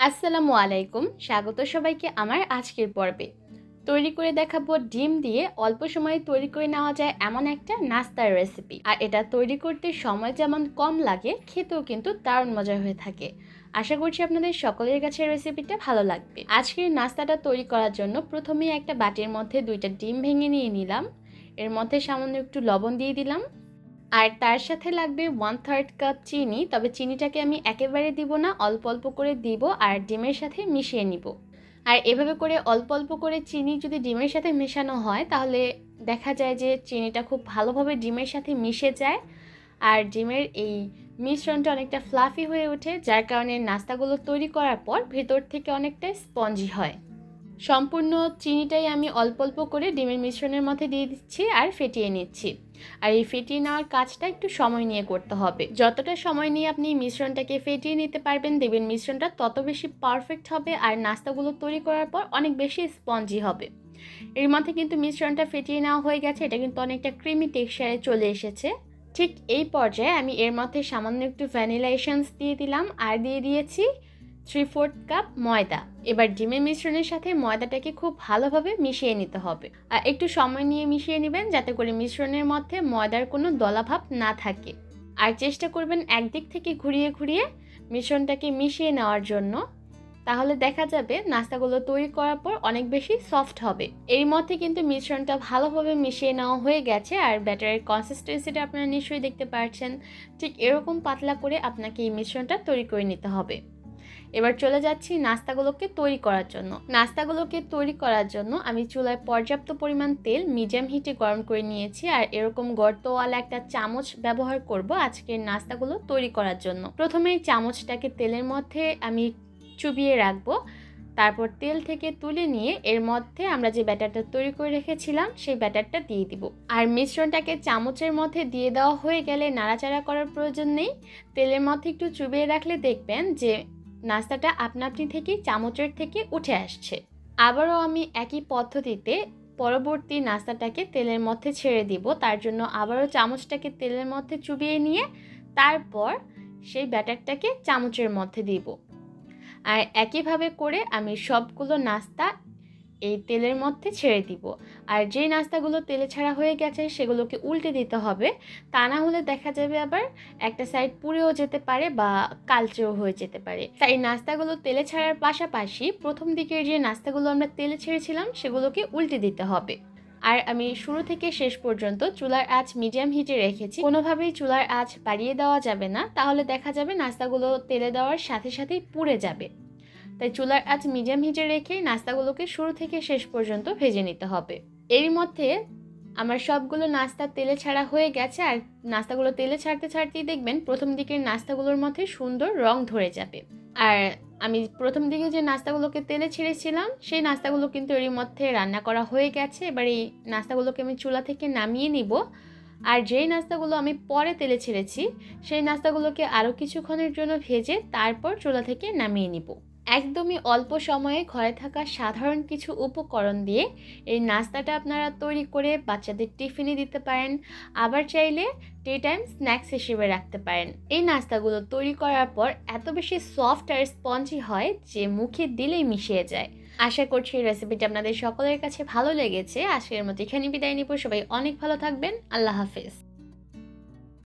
আসসালামু আলাইকুম, স্বাগত সবাইকে আমার আজকের পর্বে। তৈরি করে দেখাবো ডিম দিয়ে অল্প সময়ে তৈরি করে নেওয়া যায় এমন একটা নাস্তার রেসিপি। আর এটা তৈরি করতে সময় যেমন কম লাগে, খেতেও কিন্তু দারুণ মজা হয়ে থাকে। আশা করছি আপনাদের সকলের কাছে রেসিপিটা ভালো লাগবে। আজকের নাস্তাটা তৈরি করার জন্য প্রথমেই একটা বাটির মধ্যে 2টা ডিম ভেঙে নিয়ে নিলাম। এর মধ্যে সামান্য একটু লবণ দিয়ে দিলাম, আর তার সাথে লাগবে 1/3 কাপ চিনি। তবে চিনিটাকে আমি একেবারে দিব না, অল্প অল্প করে দিব আর ডিমের সাথে মিশিয়ে নিব। আর এভাবে করে অল্প অল্প করে চিনি যদি ডিমের সাথে মেশানো হয়, তাহলে দেখা যায় যে চিনিটা খুব ভালোভাবে ডিমের সাথে মিশে যায় আর ডিমের এই মিশ্রণটা অনেকটা ফ্লাফি হয়ে ওঠে, যার কারণে নাস্তাগুলো তৈরি করার পর ভেতর থেকে অনেকটা স্পঞ্জি হয়। সম্পূর্ণ চিনিটাই আমি অল্প অল্প করে ডিমের মিশ্রণের মধ্যে দিয়ে দিচ্ছি আর ফেটিয়ে নিচ্ছি। আর এই ফেটিয়ে নেওয়ার কাজটা একটু সময় নিয়ে করতে হবে। যতটা সময় নিয়ে আপনি মিশ্রণটাকে ফেটিয়ে নিতে পারবেন, দেখবেন মিশ্রণটা তত বেশি পারফেক্ট হবে আর নাস্তাগুলো তৈরি করার পর অনেক বেশি স্পঞ্জি হবে। এর মধ্যে কিন্তু মিশ্রণটা ফেটিয়ে নেওয়া হয়ে গেছে, এটা কিন্তু অনেকটা ক্রিমি টেক্সচারে চলে এসেছে। ঠিক এই পর্যায়ে আমি এর মধ্যে সামান্য একটু ভ্যানিলা এসেন্স দিয়ে দিলাম আর দিয়ে দিয়েছি 3/4 কাপ ময়দা। এবার ডিমের মিশ্রণের সাথে ময়দাটাকে খুব ভালোভাবে মিশিয়ে নিতে হবে আর একটু সময় নিয়ে মিশিয়ে নেবেন, যাতে করে মিশ্রণের মধ্যে ময়দার কোনো দলাভাব না থাকে। আর চেষ্টা করবেন একদিক থেকে ঘুরিয়ে ঘুরিয়ে মিশ্রণটাকে মিশিয়ে নেওয়ার জন্য, তাহলে দেখা যাবে নাস্তাগুলো তৈরি করার পর অনেক বেশি সফট হবে। এর মধ্যে কিন্তু মিশ্রণটা ভালোভাবে মিশিয়ে নেওয়া হয়ে গেছে আর ব্যাটারের কনসিস্টেন্সিটা আপনারা নিশ্চয়ই দেখতে পাচ্ছেন। ঠিক এরকম পাতলা করে আপনাকে এই মিশ্রণটা তৈরি করে নিতে হবে। এবার চলে যাচ্ছি নাস্তাগুলোকে তৈরি করার জন্য। নাস্তাগুলোকে তৈরি করার জন্য আমি চুলায় পর্যাপ্ত পরিমাণ তেল মিডিয়াম হিটে গরম করে নিয়েছি আর এরকম গর্তওয়ালা একটা চামচ ব্যবহার করব আজকের নাস্তাগুলো তৈরি করার জন্য। প্রথমে এই চামচটাকে তেলের মধ্যে আমি চুবিয়ে রাখবো, তারপর তেল থেকে তুলে নিয়ে এর মধ্যে আমরা যে ব্যাটারটা তৈরি করে রেখেছিলাম সেই ব্যাটারটা দিয়ে দিব। আর মিশ্রণটাকে চামচের মধ্যে দিয়ে দেওয়া হয়ে গেলে নাড়াচাড়া করার প্রয়োজন নেই। তেলের মধ্যে একটু চুবিয়ে রাখলে দেখবেন যে নাস্তাটা আপনা আপনি থেকেই চামচের থেকে উঠে আসছে। আবারও আমি একই পদ্ধতিতে পরবর্তী নাস্তাটাকে তেলের মধ্যে ছেড়ে দিব। তার জন্য আবারও চামচটাকে তেলের মধ্যে চুবিয়ে নিয়ে তারপর সেই ব্যাটারটাকে চামচের মধ্যে দিব। আর একইভাবে করে আমি সবগুলো নাস্তা এই তেলের মধ্যে ছেড়ে দিব। আর যেই নাস্তাগুলো তেলে ছাড়া হয়ে গেছে সেগুলোকে উল্টে দিতে হবে, তা না হলে দেখা যাবে আবার একটা সাইড পুড়েও যেতে পারে বা কালচেও হয়ে যেতে পারে। তাই নাস্তাগুলো তেলে ছাড়ার পাশাপাশি প্রথম দিকের যে নাস্তাগুলো আমরা তেলে ছেড়েছিলাম সেগুলোকে উল্টে দিতে হবে। আর আমি শুরু থেকে শেষ পর্যন্ত চুলার আঁচ মিডিয়াম হিটে রেখেছি, কোনোভাবেই চুলার আঁচ বাড়িয়ে দেওয়া যাবে না, তাহলে দেখা যাবে নাস্তাগুলো তেলে দেওয়ার সাথে সাথেই পুড়ে যাবে। তাই চুলার আঁচ মিডিয়াম হিটে রেখে নাস্তাগুলোকে শুরু থেকে শেষ পর্যন্ত ভেজে নিতে হবে। এর মধ্যে আমার সবগুলো নাস্তা তেলে ছাড়া হয়ে গেছে আর নাস্তাগুলো তেলে ছাড়তে ছাড়তেই দেখবেন প্রথম দিকের নাস্তাগুলোর মধ্যে সুন্দর রং ধরে যাবে। আর আমি প্রথম দিকে যে নাস্তাগুলোকে তেলে ছেড়েছিলাম সেই নাস্তাগুলো কিন্তু এর মধ্যে রান্না করা হয়ে গেছে। এবার এই নাস্তাগুলোকে আমি চুলা থেকে নামিয়ে নিব। আর যেই নাস্তাগুলো আমি পরে তেলে ছেড়েছি সেই নাস্তাগুলোকে আরও কিছুক্ষণের জন্য ভেজে তারপর চুলা থেকে নামিয়ে নিব। একদমই অল্প সময়ে ঘরে থাকা সাধারণ কিছু উপকরণ দিয়ে এই নাস্তাটা আপনারা তৈরি করে বাচ্চাদের টিফিনে দিতে পারেন, আবার চাইলে ডে টাইম স্ন্যাক্স হিসেবে রাখতে পারেন। এই নাস্তাগুলো তৈরি করার পর এত বেশি সফট আর স্পঞ্জি হয় যে মুখে দিলেই মিশিয়ে যায়। আশা করছি এই রেসিপিটা আপনাদের সকলের কাছে ভালো লেগেছে। আজকের মতো এখানে বিদায় নিব। সবাই অনেক ভালো থাকবেন। আল্লাহ হাফেজ।